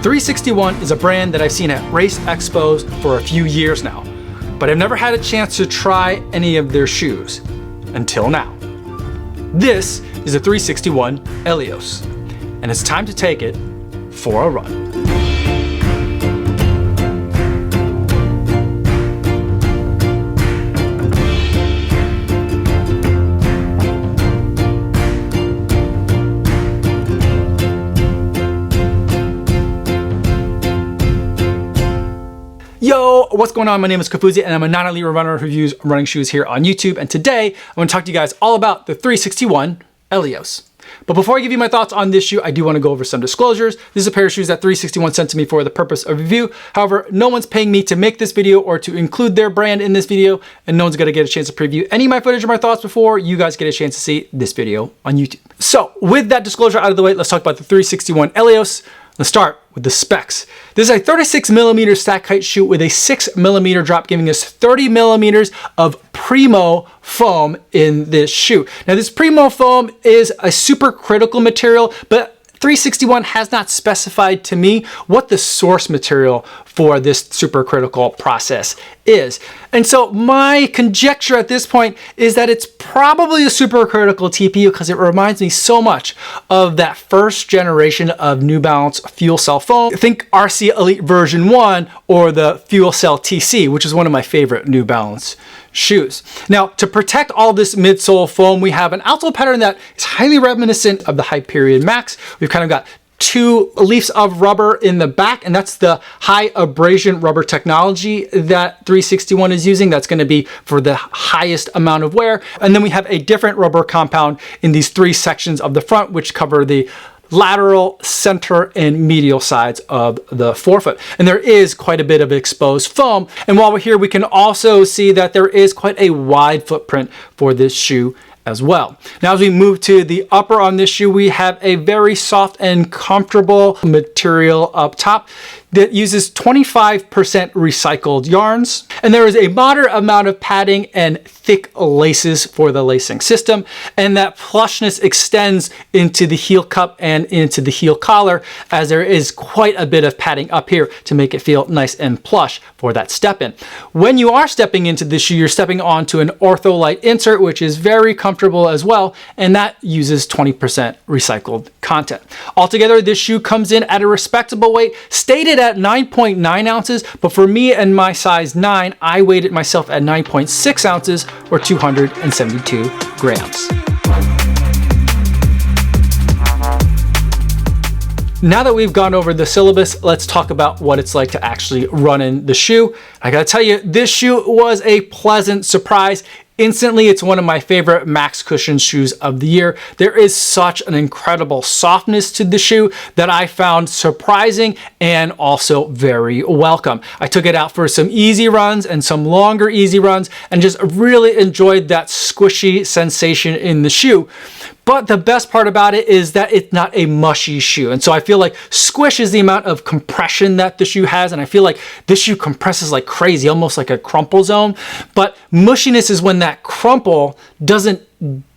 361 is a brand that I've seen at race expos for a few years now, but I've never had a chance to try any of their shoes until now. This is a 361 Eleos, and it's time to take it for a run. Yo, what's going on? My name is Kafuzi and I'm a non-elite runner who reviews running shoes here on YouTube. And today I want to talk to you guys all about the 361 Eleos. But before I give you my thoughts on this shoe, I do want to go over some disclosures. This is a pair of shoes that 361 sent to me for the purpose of review. However, no one's paying me to make this video or to include their brand in this video, and no one's going to get a chance to preview any of my footage or my thoughts before you guys get a chance to see this video on YouTube. So with that disclosure out of the way, let's talk about the 361 Eleos. Let's start with the specs. This is a 36mm stack height shoe with a 6mm drop, giving us 30mm of Primo foam in this shoe. Now this Primo foam is a super critical material, but 361 has not specified to me what the source material for this supercritical process is. And so my conjecture at this point is that it's probably a supercritical TPU because it reminds me so much of that first generation of New Balance fuel cell foam. Think RC Elite version 1 or the fuel cell TC, which is one of my favorite New Balance shoes. Now, to protect all this midsole foam, we have an outsole pattern that is highly reminiscent of the Hyperion Max. We've kind of got two leaves of rubber in the back, and that's the high abrasion rubber technology that 361 is using. That's going to be for the highest amount of wear. And then we have a different rubber compound in these three sections of the front, which cover the lateral, center, and medial sides of the forefoot. And there is quite a bit of exposed foam. And while we're here, we can also see that there is quite a wide footprint for this shoe as well. Now, as we move to the upper on this shoe, we have a very soft and comfortable material up top that uses 25% recycled yarns. And there is a moderate amount of padding and thick laces for the lacing system. And that plushness extends into the heel cup and into the heel collar, as there is quite a bit of padding up here to make it feel nice and plush for that step in. When you are stepping into this shoe, you're stepping onto an Ortholite insert, which is very comfortable as well. And that uses 20% recycled content. Altogether, this shoe comes in at a respectable weight, stated at 9.9 ounces, but for me and my size 9, I weighed it myself at 9.6 ounces or 272 grams. Now that we've gone over the syllabus, let's talk about what it's like to actually run in the shoe. I gotta tell you, this shoe was a pleasant surprise. Instantly, it's one of my favorite Max Cushion shoes of the year. There is such an incredible softness to the shoe that I found surprising and also very welcome. I took it out for some easy runs and some longer easy runs and just really enjoyed that squishy sensation in the shoe. But the best part about it is that it's not a mushy shoe. And so I feel like squish is the amount of compression that the shoe has. And I feel like this shoe compresses like crazy, almost like a crumple zone. But mushiness is when that crumple doesn't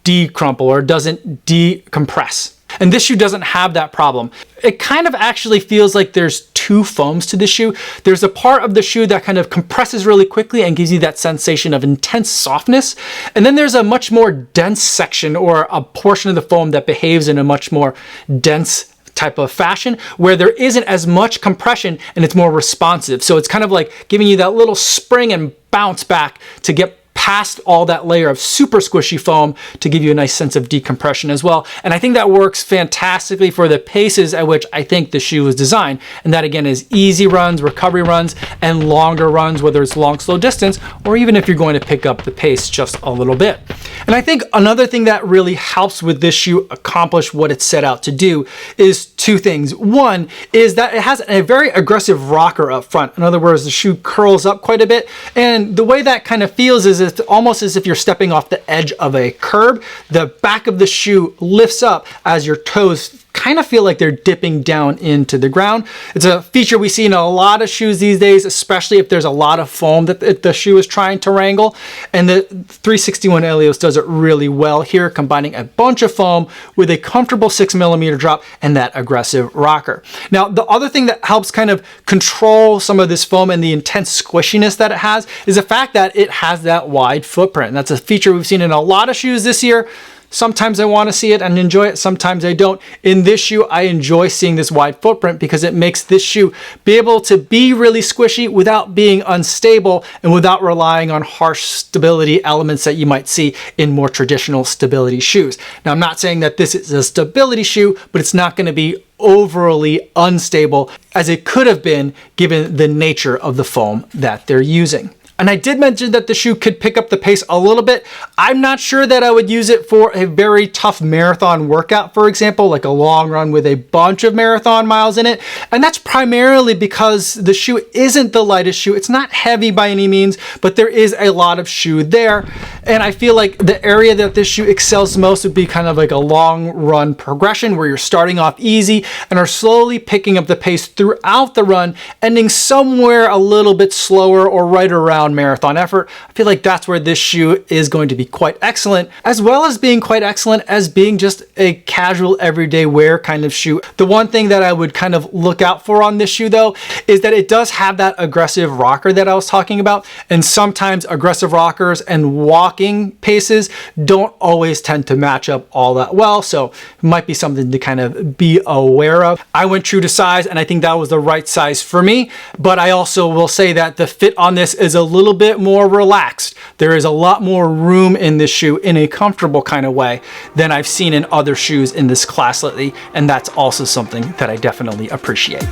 decrumple or doesn't decompress. And this shoe doesn't have that problem. It kind of actually feels like there's two foams to the shoe. There's a part of the shoe that kind of compresses really quickly and gives you that sensation of intense softness. And then there's a much more dense section or a portion of the foam that behaves in a much more dense type of fashion where there isn't as much compression and it's more responsive. So it's kind of like giving you that little spring and bounce back to get past all that layer of super squishy foam to give you a nice sense of decompression as well. And I think that works fantastically for the paces at which I think the shoe was designed. And that again is easy runs, recovery runs, and longer runs, whether it's long, slow distance, or even if you're going to pick up the pace just a little bit. And I think another thing that really helps with this shoe accomplish what it's set out to do is two things. One is that it has a very aggressive rocker up front. In other words, the shoe curls up quite a bit. And the way that kind of feels is it's almost as if you're stepping off the edge of a curb. The back of the shoe lifts up as your toes kind of feel like they're dipping down into the ground. It's a feature we see in a lot of shoes these days, especially if there's a lot of foam that the shoe is trying to wrangle. And the 361 Eleos does it really well here, combining a bunch of foam with a comfortable 6mm drop and that aggressive rocker. Now, the other thing that helps kind of control some of this foam and the intense squishiness that it has is the fact that it has that wide footprint. And that's a feature we've seen in a lot of shoes this year. Sometimes I want to see it and enjoy it, sometimes I don't. In this shoe, I enjoy seeing this wide footprint because it makes this shoe be able to be really squishy without being unstable and without relying on harsh stability elements that you might see in more traditional stability shoes. Now, I'm not saying that this is a stability shoe, but it's not going to be overly unstable as it could have been given the nature of the foam that they're using. And I did mention that the shoe could pick up the pace a little bit. I'm not sure that I would use it for a very tough marathon workout, for example, like a long run with a bunch of marathon miles in it. And that's primarily because the shoe isn't the lightest shoe. It's not heavy by any means, but there is a lot of shoe there. And I feel like the area that this shoe excels most would be kind of like a long run progression where you're starting off easy and are slowly picking up the pace throughout the run, ending somewhere a little bit slower or right around marathon effort. I feel like that's where this shoe is going to be quite excellent, as well as being quite excellent as being just a casual everyday wear kind of shoe. The one thing that I would kind of look out for on this shoe though is that it does have that aggressive rocker that I was talking about, and sometimes aggressive rockers and walking paces don't always tend to match up all that well, so it might be something to kind of be aware of. I went true to size and I think that was the right size for me, but I also will say that the fit on this is a little bit more relaxed. There is a lot more room in this shoe in a comfortable kind of way than I've seen in other shoes in this class lately, and that's also something that I definitely appreciate.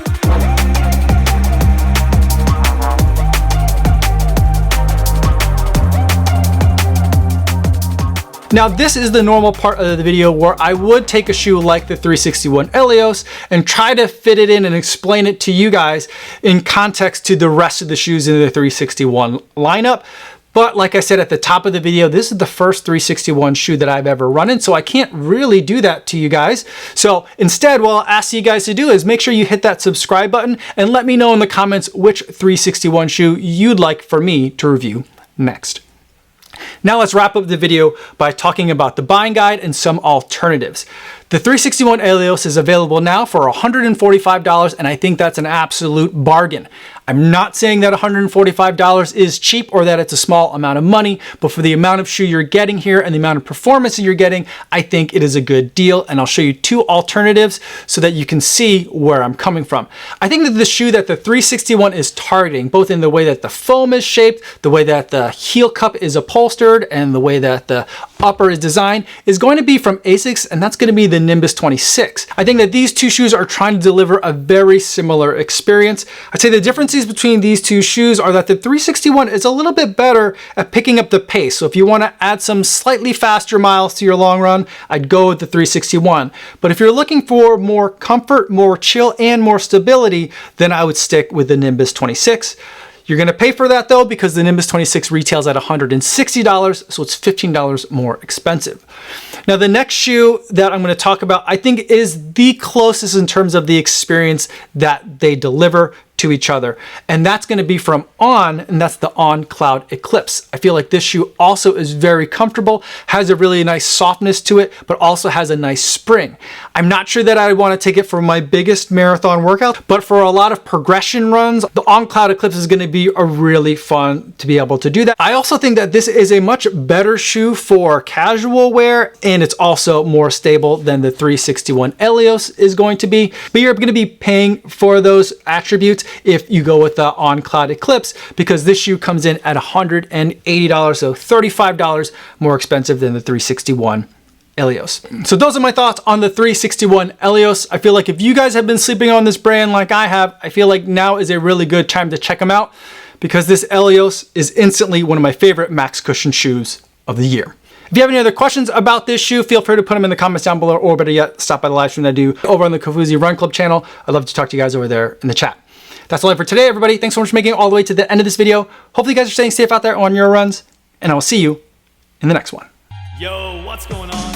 Now, this is the normal part of the video where I would take a shoe like the 361 Eleos and try to fit it in and explain it to you guys in context to the rest of the shoes in the 361 lineup. But like I said at the top of the video, this is the first 361 shoe that I've ever run in, so I can't really do that to you guys. So instead, what I'll ask you guys to do is make sure you hit that subscribe button and let me know in the comments which 361 shoe you'd like for me to review next. Now let's wrap up the video by talking about the buying guide and some alternatives. The 361 Eleos is available now for $145, and I think that's an absolute bargain. I'm not saying that $145 is cheap or that it's a small amount of money, but for the amount of shoe you're getting here and the amount of performance that you're getting, I think it is a good deal, and I'll show you two alternatives so that you can see where I'm coming from. I think that the shoe that the 361 is targeting, both in the way that the foam is shaped, the way that the heel cup is upholstered, and the way that the upper is designed, is going to be from ASICS, and that's going to be the Nimbus 26. I think that these two shoes are trying to deliver a very similar experience. I'd say the differences between these two shoes are that the 361 is a little bit better at picking up the pace. So if you want to add some slightly faster miles to your long run, I'd go with the 361. But if you're looking for more comfort, more chill, and more stability, then I would stick with the Nimbus 26. You're going to pay for that though, because the Nimbus 26 retails at $160, so it's $15 more expensive. Now, the next shoe that I'm going to talk about, I think is the closest in terms of the experience that they deliver to each other, and that's going to be from On, and that's the On Cloudecplise. I feel like this shoe also is very comfortable, has a really nice softness to it, but also has a nice spring. I'm not sure that I want to take it for my biggest marathon workout, but for a lot of progression runs, the On Cloudecplise is going to be a really fun to be able to do that. I also think that this is a much better shoe for casual wear, and it's also more stable than the 361 Eleos is going to be, but you're going to be paying for those attributes if you go with the On Cloudecplise, because this shoe comes in at $180, so $35 more expensive than the 361 Eleos. So those are my thoughts on the 361 Eleos. I feel like if you guys have been sleeping on this brand like I have, I feel like now is a really good time to check them out, because this Eleos is instantly one of my favorite max cushion shoes of the year. If you have any other questions about this shoe, feel free to put them in the comments down below, or better yet, stop by the live stream that I do over on the Kofuzi Run Club channel. I'd love to talk to you guys over there in the chat. That's all I have for today, everybody. Thanks so much for making it all the way to the end of this video. Hopefully you guys are staying safe out there on your runs, and I will see you in the next one. Yo, what's going on?